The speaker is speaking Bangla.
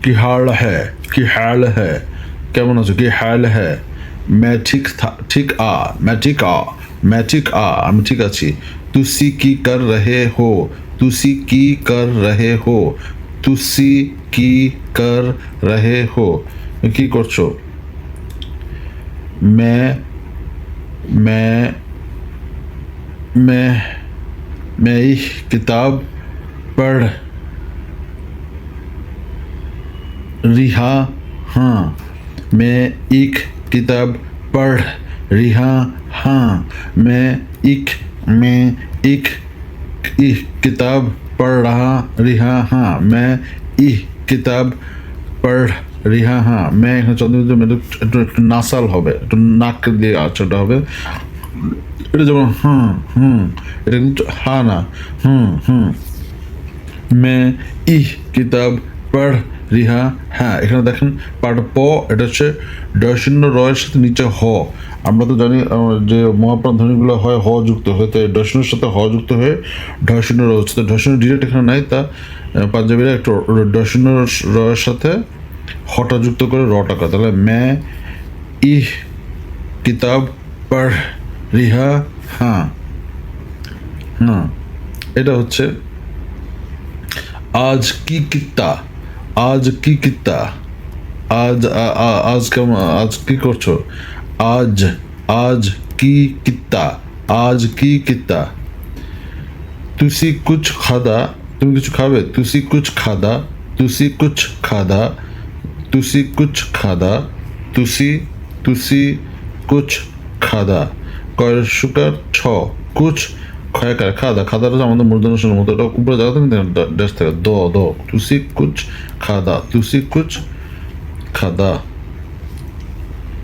কি হাল है কি हाल है কেমন আছো কি हाल है मैं ठीक था ठीक आ मैं ठीक आ मैं ठीक आ আমি ঠিক আছি तुसी की कर रहे हो तुसी की कर रहे हो तुसी की कर रहे हो কি করছো मैं मैं मैं मैं एक किताब पढ़ रिहा हाँ मैं एक किताब पढ़ रिहा हाँ मैं एक किताब पढ़ रहा रिहा हाँ मैं एक किताब पढ़ রিহা হ্যাঁ मैं এখানে চন্দ্রবিন্দু একটু নাসাল হবে একটু নাক দিয়ে আচরটা হবে এটা যেমন এটা কিন্তু হা না मैं ই কিতাব পড় রিহা হ্যাঁ এখানে দেখেন পাঠ প এটা হচ্ছে ডয়শূন্য রয়ের সাথে নিচে হ আমরা তো জানি যে মহাপ্রাণ ধ্বনিগুলো হয় হ যুক্ত হয়ে তো ডয়শূন্যের সাথে হ যুক্ত হয়ে ঢয়শূন্য র হচ্ছে তো ঢয়শূন্য ডিরেক্ট এখানে নাই তা পাঞ্জাবিরা একটু ডয়শূন্য রয়ের সাথে হটা যুক্ত করে রটা করে তাহলে मैं ই কিতাব পড় রিহা হ্যাঁ এটা হচ্ছে आज की कित्ता आज की कित्ता आज आज কেমন আজ কি করছো आज आज की कित्ता आज की कित्ता तुसी कुछ खादा তুমি কিছু খাবে तुसी कुछ खादा तुसी कुछ खादा तुसी कुछ खादा तुसी तुसी कुछ खादा কয়ের সুকার ছ কুছ খয়াকার খাদা খাদাটা আমাদের মূর্ধন্য মতো এটা উপরে জায়গা থেকে ড্যাশ থাকে দ তুসি কুছ খাদা তুসি কুছ খাদা